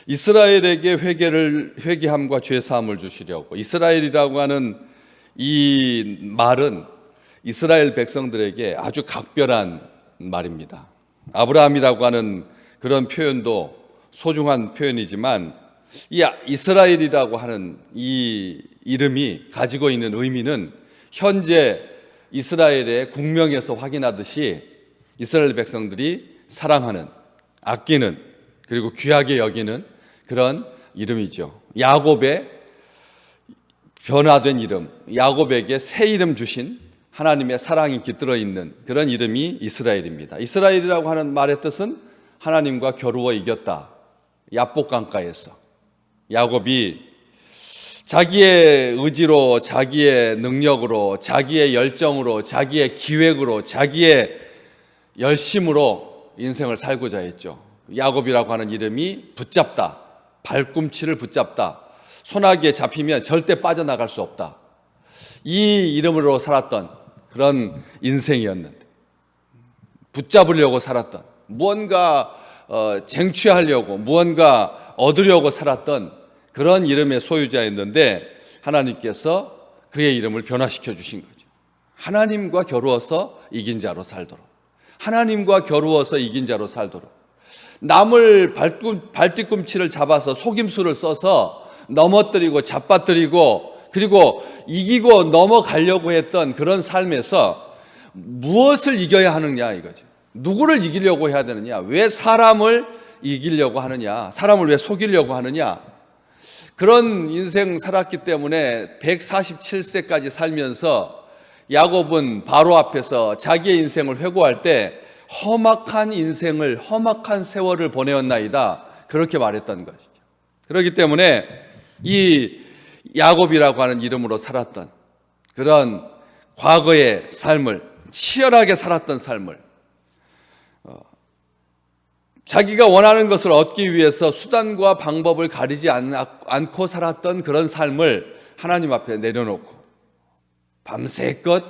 이스라엘에게 회개함과 죄 사함을 주시려고. 이스라엘이라고 하는 이 말은 이스라엘 백성들에게 아주 각별한 말입니다. 아브라함이라고 하는 그런 표현도 소중한 표현이지만 이 이스라엘이라고 하는 이 이름이 가지고 있는 의미는 현재 이스라엘의 국명에서 확인하듯이 이스라엘 백성들이 사랑하는, 아끼는, 그리고 귀하게 여기는 그런 이름이죠. 야곱의 변화된 이름, 야곱에게 새 이름 주신 하나님의 사랑이 깃들어 있는 그런 이름이 이스라엘입니다. 이스라엘이라고 하는 말의 뜻은 하나님과 겨루어 이겼다. 야복강가에서 야곱이 자기의 의지로, 자기의 능력으로, 자기의 열정으로, 자기의 기획으로, 자기의 열심으로 인생을 살고자 했죠. 야곱이라고 하는 이름이 붙잡다, 발꿈치를 붙잡다, 손아귀에 잡히면 절대 빠져나갈 수 없다. 이 이름으로 살았던 그런 인생이었는데, 붙잡으려고 살았던, 무언가 쟁취하려고, 무언가 얻으려고 살았던 그런 이름의 소유자였는데 하나님께서 그의 이름을 변화시켜 주신 거죠. 하나님과 겨루어서 이긴 자로 살도록, 하나님과 겨루어서 이긴 자로 살도록, 남을 발뒤꿈치를 잡아서 속임수를 써서 넘어뜨리고 잡아뜨리고 그리고 이기고 넘어가려고 했던 그런 삶에서 무엇을 이겨야 하느냐 이거죠. 누구를 이기려고 해야 되느냐, 왜 사람을 이기려고 하느냐, 사람을 왜 속이려고 하느냐, 그런 인생 살았기 때문에 147세까지 살면서 야곱은 바로 앞에서 자기의 인생을 회고할 때 험악한 인생을, 험악한 세월을 보내었나이다, 그렇게 말했던 것이죠. 그렇기 때문에 이 야곱이라고 하는 이름으로 살았던 그런 과거의 삶을, 치열하게 살았던 삶을, 자기가 원하는 것을 얻기 위해서 수단과 방법을 가리지 않고 살았던 그런 삶을 하나님 앞에 내려놓고 밤새껏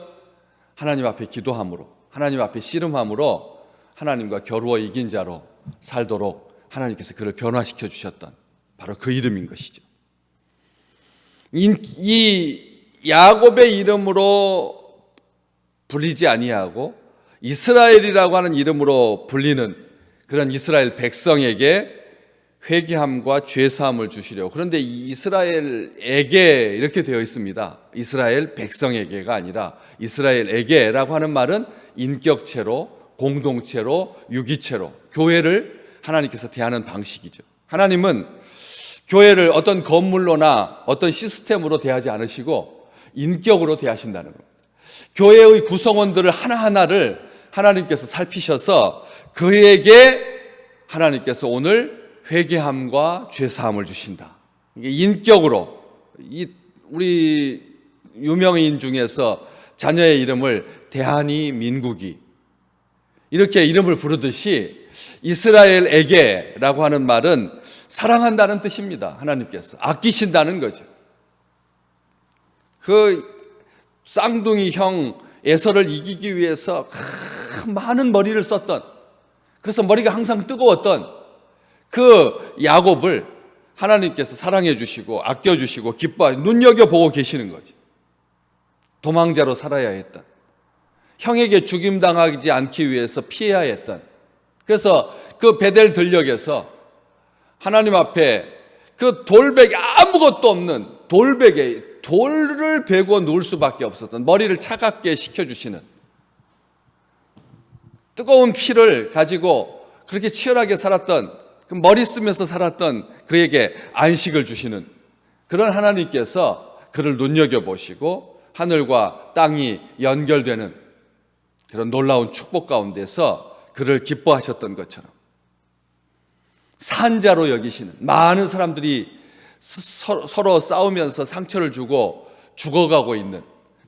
하나님 앞에 기도함으로, 하나님 앞에 씨름함으로 하나님과 겨루어 이긴 자로 살도록 하나님께서 그를 변화시켜 주셨던 바로 그 이름인 것이죠. 이 야곱의 이름으로 불리지 아니하고 이스라엘이라고 하는 이름으로 불리는 그런 이스라엘 백성에게 회개함과 죄사함을 주시려고. 그런데 이스라엘에게 이렇게 되어 있습니다. 이스라엘 백성에게가 아니라 이스라엘에게라고 하는 말은 인격체로, 공동체로, 유기체로 교회를 하나님께서 대하는 방식이죠. 하나님은 교회를 어떤 건물로나 어떤 시스템으로 대하지 않으시고 인격으로 대하신다는 겁니다. 교회의 구성원들을 하나하나를 하나님께서 살피셔서 그에게 하나님께서 오늘 회개함과 죄사함을 주신다. 이게 인격으로, 우리 유명인 중에서 자녀의 이름을 대하니 민국이 이렇게 이름을 부르듯이 이스라엘에게라고 하는 말은 사랑한다는 뜻입니다. 하나님께서 아끼신다는 거죠. 그 쌍둥이 형 에서를 이기기 위해서 많은 머리를 썼던, 그래서 머리가 항상 뜨거웠던 그 야곱을 하나님께서 사랑해 주시고 아껴 주시고 기뻐 눈여겨보고 계시는 거죠. 도망자로 살아야 했던, 형에게 죽임당하지 않기 위해서 피해야 했던, 그래서 그 베델 들녘에서 하나님 앞에 그 돌베개, 아무것도 없는 돌베개, 돌을 베고 누울 수밖에 없었던, 머리를 차갑게 식혀주시는, 뜨거운 피를 가지고 그렇게 치열하게 살았던, 그 머리 쓰면서 살았던 그에게 안식을 주시는 그런 하나님께서 그를 눈여겨보시고 하늘과 땅이 연결되는 그런 놀라운 축복 가운데서 그를 기뻐하셨던 것처럼 산자로 여기시는, 많은 사람들이 서로 싸우면서 상처를 주고 죽어가고 있는,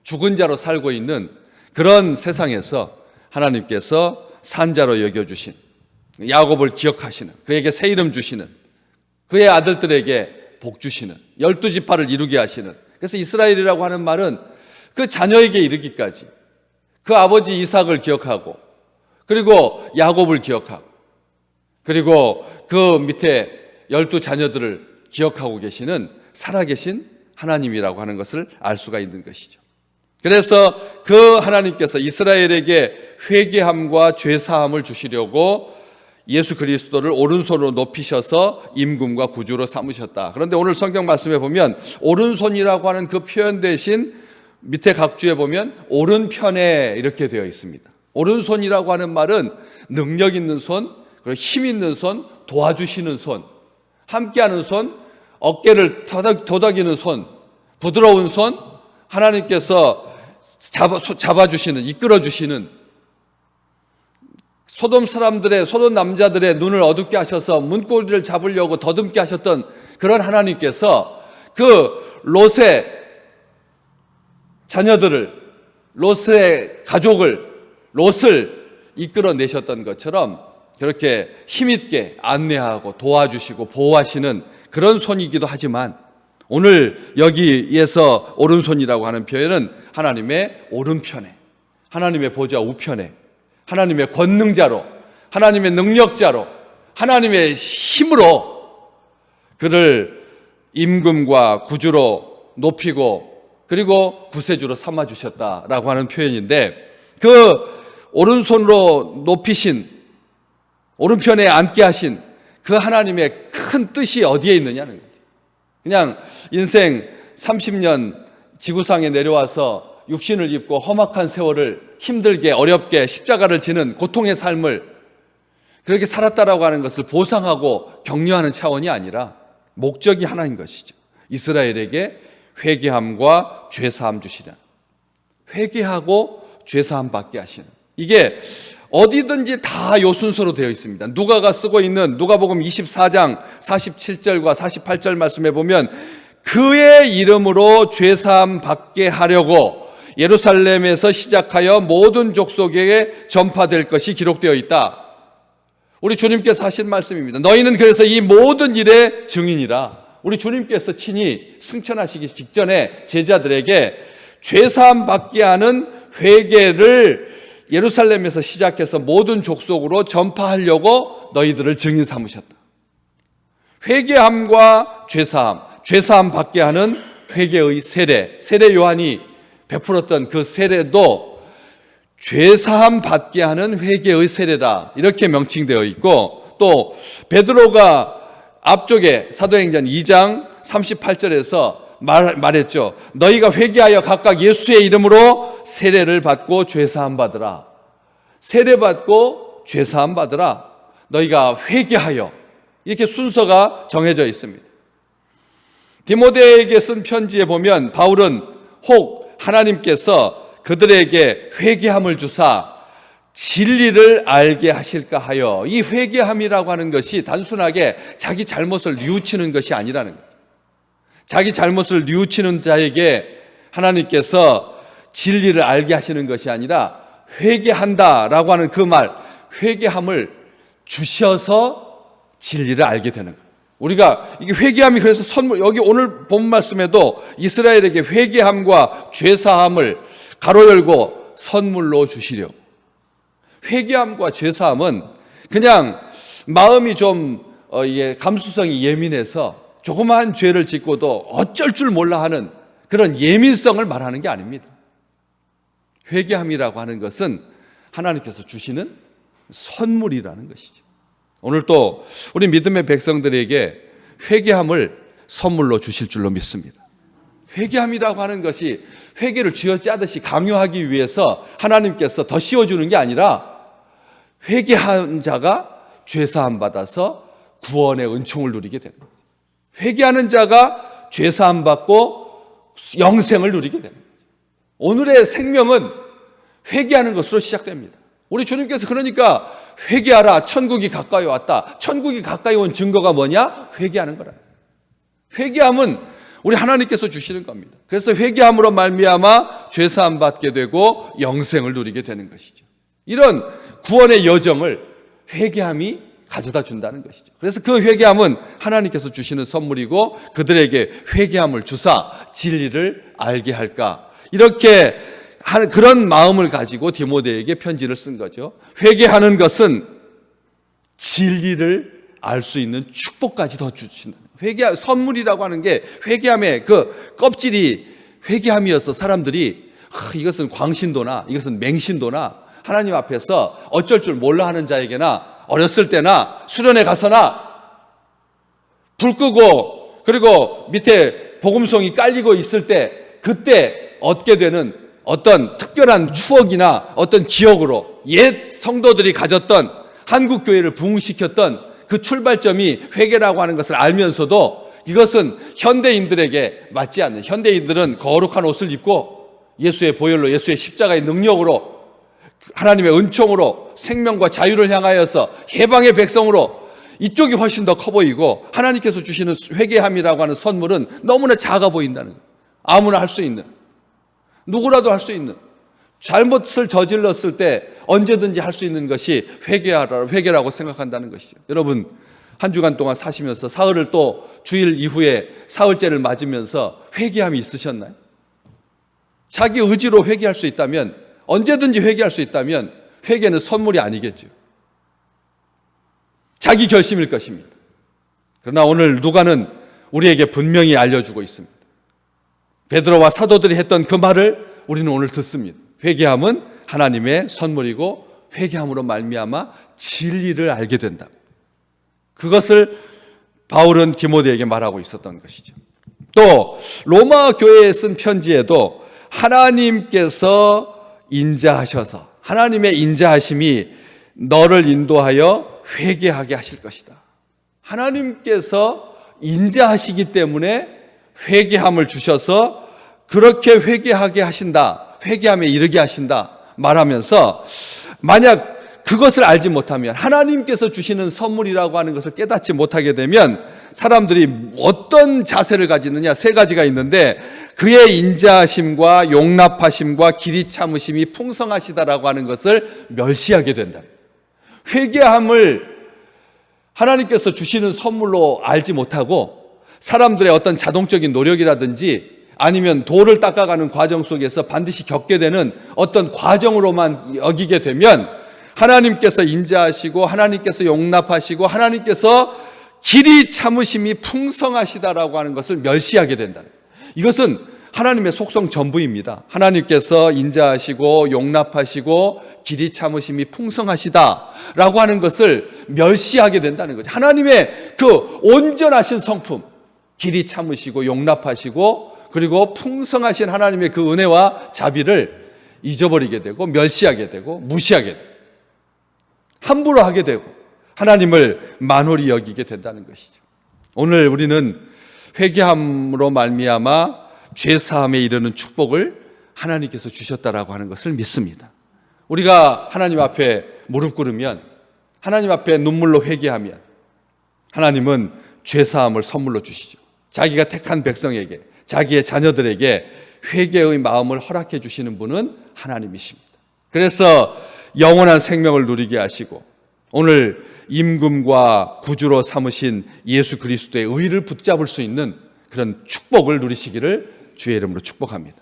죽은 자로 살고 있는 그런 세상에서 하나님께서 산자로 여겨주신, 야곱을 기억하시는, 그에게 새 이름 주시는, 그의 아들들에게 복 주시는, 12지파를 이루게 하시는. 그래서 이스라엘이라고 하는 말은 그 자녀에게 이르기까지 그 아버지 이삭을 기억하고, 그리고 야곱을 기억하고, 그리고 그 밑에 12 자녀들을 기억하고 계시는 살아계신 하나님이라고 하는 것을 알 수가 있는 것이죠. 그래서 그 하나님께서 이스라엘에게 회개함과 죄사함을 주시려고 예수 그리스도를 오른손으로 높이셔서 임금과 구주로 삼으셨다. 그런데 오늘 성경 말씀에 보면 오른손이라고 하는 그 표현 대신 밑에 각주에 보면 오른편에 이렇게 되어 있습니다. 오른손이라고 하는 말은 능력 있는 손, 그리고 힘 있는 손, 도와주시는 손, 함께하는 손, 어깨를 도닥이는 손, 부드러운 손, 하나님께서 잡아주시는, 이끌어주시는, 소돔 남자들의 눈을 어둡게 하셔서 문고리를 잡으려고 더듬게 하셨던 그런 하나님께서 그 롯의 자녀들을, 롯의 가족을, 롯을 이끌어내셨던 것처럼 그렇게 힘있게 안내하고 도와주시고 보호하시는 그런 손이기도 하지만, 오늘 여기에서 오른손이라고 하는 표현은 하나님의 오른편에, 하나님의 보좌 우편에, 하나님의 권능자로, 하나님의 능력자로, 하나님의 힘으로 그를 임금과 구주로 높이고 그리고 구세주로 삼아주셨다라고 하는 표현인데, 그 오른손으로 높이신, 오른편에 앉게 하신 그 하나님의 큰 뜻이 어디에 있느냐는 거죠. 그냥 인생 30년 지구상에 내려와서 육신을 입고 험악한 세월을 힘들게 어렵게 십자가를 지는 고통의 삶을 그렇게 살았다라고 하는 것을 보상하고 격려하는 차원이 아니라 목적이 하나인 것이죠. 이스라엘에게 회개함과 죄사함 주시는, 회개하고 죄사함 받게 하시는, 이게 어디든지 다 요 순서로 되어 있습니다. 누가가 쓰고 있는 누가복음 24장 47절과 48절 말씀에 보면 그의 이름으로 죄사함 받게 하려고 예루살렘에서 시작하여 모든 족속에게 전파될 것이 기록되어 있다. 우리 주님께서 하신 말씀입니다. 너희는 그래서 이 모든 일의 증인이라. 우리 주님께서 친히 승천하시기 직전에 제자들에게 죄사함 받게 하는 회개를 예루살렘에서 시작해서 모든 족속으로 전파하려고 너희들을 증인 삼으셨다. 회개함과 죄사함, 죄사함 받게 하는 회개의 세례 요한이 베풀었던 그 세례도 죄사함 받게 하는 회개의 세례다, 이렇게 명칭되어 있고, 또 베드로가 앞쪽에 사도행전 2장 38절에서 말했죠. 너희가 회개하여 각각 예수의 이름으로 세례를 받고 죄사함 받으라. 세례 받고 죄사함 받으라. 너희가 회개하여, 이렇게 순서가 정해져 있습니다. 디모데에게 쓴 편지에 보면 바울은 혹 하나님께서 그들에게 회개함을 주사 진리를 알게 하실까 하여, 이 회개함이라고 하는 것이 단순하게 자기 잘못을 뉘우치는 것이 아니라는 거죠. 자기 잘못을 뉘우치는 자에게 하나님께서 진리를 알게 하시는 것이 아니라 회개한다라고 하는 그 말, 회개함을 주셔서 진리를 알게 되는 거예요. 우리가 이게 회개함이 그래서 선물, 여기 오늘 본 말씀에도 이스라엘에게 회개함과 죄사함을 가로 열고 선물로 주시려고. 회개함과 죄사함은 그냥 마음이 좀 감수성이 예민해서 조그마한 죄를 짓고도 어쩔 줄 몰라 하는 그런 예민성을 말하는 게 아닙니다. 회개함이라고 하는 것은 하나님께서 주시는 선물이라는 것이죠. 오늘 또 우리 믿음의 백성들에게 회개함을 선물로 주실 줄로 믿습니다. 회개함이라고 하는 것이 회개를 쥐어짜듯이 강요하기 위해서 하나님께서 더 씌워주는 게 아니라, 회개한 자가 죄사함 받아서 구원의 은총을 누리게 되는 거예요. 회개하는 자가 죄사함 받고 영생을 누리게 됩니다. 오늘의 생명은 회개하는 것으로 시작됩니다. 우리 주님께서 그러니까 회개하라, 천국이 가까이 왔다. 천국이 가까이 온 증거가 뭐냐? 회개하는 거라. 회개함은 우리 하나님께서 주시는 겁니다. 그래서 회개함으로 말미암아 죄사함 받게 되고 영생을 누리게 되는 것이죠. 이런 구원의 여정을 회개함이 가져다 준다는 것이죠. 그래서 그 회개함은 하나님께서 주시는 선물이고, 그들에게 회개함을 주사 진리를 알게 할까, 이렇게 하는 그런 마음을 가지고 디모데에게 편지를 쓴 거죠. 회개하는 것은 진리를 알 수 있는 축복까지 더 주신다. 회개 선물이라고 하는 게 회개함의 그 껍질이 회개함이어서 사람들이 이것은 광신도나 이것은 맹신도나 하나님 앞에서 어쩔 줄 몰라 하는 자에게나 어렸을 때나 수련회 가서나 불 끄고 그리고 밑에 복음송이 깔리고 있을 때 그때 얻게 되는 어떤 특별한 추억이나 어떤 기억으로 옛 성도들이 가졌던 한국 교회를 부흥시켰던 그 출발점이 회개라고 하는 것을 알면서도 이것은 현대인들에게 맞지 않는, 현대인들은 거룩한 옷을 입고 예수의 보혈로 예수의 십자가의 능력으로 하나님의 은총으로 생명과 자유를 향하여서 해방의 백성으로 이쪽이 훨씬 더 커 보이고 하나님께서 주시는 회개함이라고 하는 선물은 너무나 작아 보인다는 거예요. 아무나 할 수 있는, 누구라도 할 수 있는, 잘못을 저질렀을 때 언제든지 할 수 있는 것이 회개라고 생각한다는 것이죠. 여러분, 한 주간 동안 사시면서 사흘을 또 주일 이후에 사흘째를 맞으면서 회개함이 있으셨나요? 자기 의지로 회개할 수 있다면, 언제든지 회개할 수 있다면 회개는 선물이 아니겠죠. 자기 결심일 것입니다. 그러나 오늘 누가는 우리에게 분명히 알려주고 있습니다. 베드로와 사도들이 했던 그 말을 우리는 오늘 듣습니다. 회개함은 하나님의 선물이고 회개함으로 말미암아 진리를 알게 된다. 그것을 바울은 디모데에게 말하고 있었던 것이죠. 또 로마 교회에 쓴 편지에도 하나님께서 인자하셔서 하나님의 인자하심이 너를 인도하여 회개하게 하실 것이다. 하나님께서 인자하시기 때문에 회개함을 주셔서 그렇게 회개하게 하신다. 회개함에 이르게 하신다. 말하면서 만약 그것을 알지 못하면 하나님께서 주시는 선물이라고 하는 것을 깨닫지 못하게 되면 사람들이 어떤 자세를 가지느냐 세 가지가 있는데 그의 인자하심과 용납하심과 길이 참으심이 풍성하시다라고 하는 것을 멸시하게 된다. 회개함을 하나님께서 주시는 선물로 알지 못하고 사람들의 어떤 자동적인 노력이라든지 아니면 돌을 닦아가는 과정 속에서 반드시 겪게 되는 어떤 과정으로만 여기게 되면 하나님께서 인자하시고 하나님께서 용납하시고 하나님께서 길이 참으심이 풍성하시다라고 하는 것을 멸시하게 된다. 이것은 하나님의 속성 전부입니다. 하나님께서 인자하시고 용납하시고 길이 참으심이 풍성하시다라고 하는 것을 멸시하게 된다는 거죠. 하나님의 그 온전하신 성품, 길이 참으시고 용납하시고 그리고 풍성하신 하나님의 그 은혜와 자비를 잊어버리게 되고 멸시하게 되고 무시하게 되고 함부로 하게 되고 하나님을 만홀히 여기게 된다는 것이죠. 오늘 우리는 회개함으로 말미암아 죄사함에 이르는 축복을 하나님께서 주셨다라고 하는 것을 믿습니다. 우리가 하나님 앞에 무릎 꿇으면 하나님 앞에 눈물로 회개하면 하나님은 죄사함을 선물로 주시죠. 자기가 택한 백성에게 자기의 자녀들에게 회개의 마음을 허락해 주시는 분은 하나님이십니다. 그래서 영원한 생명을 누리게 하시고 오늘 임금과 구주로 삼으신 예수 그리스도의 의를 붙잡을 수 있는 그런 축복을 누리시기를 주의 이름으로 축복합니다.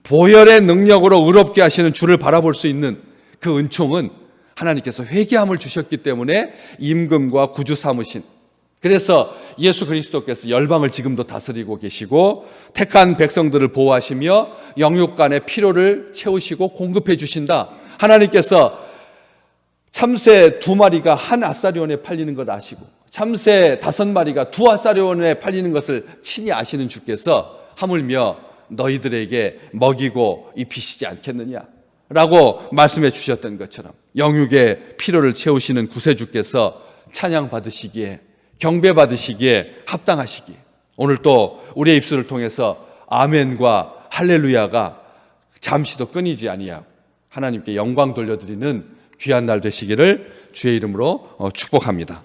보혈의 능력으로 의롭게 하시는 주를 바라볼 수 있는 그 은총은 하나님께서 회개함을 주셨기 때문에 임금과 구주 삼으신, 그래서 예수 그리스도께서 열방을 지금도 다스리고 계시고 택한 백성들을 보호하시며 영육간의 필요를 채우시고 공급해 주신다. 하나님께서 참새 2마리가 한 아사리온에 팔리는 것 아시고 참새 5마리가 2아사리온에 팔리는 것을 친히 아시는 주께서 하물며 너희들에게 먹이고 입히시지 않겠느냐 라고 말씀해 주셨던 것처럼 영육의 필요를 채우시는 구세주께서 찬양 받으시기에 경배 받으시기에 합당하시기에 오늘 또 우리의 입술을 통해서 아멘과 할렐루야가 잠시도 끊이지 아니하고 하나님께 영광 돌려드리는 귀한 날 되시기를 주의 이름으로 축복합니다.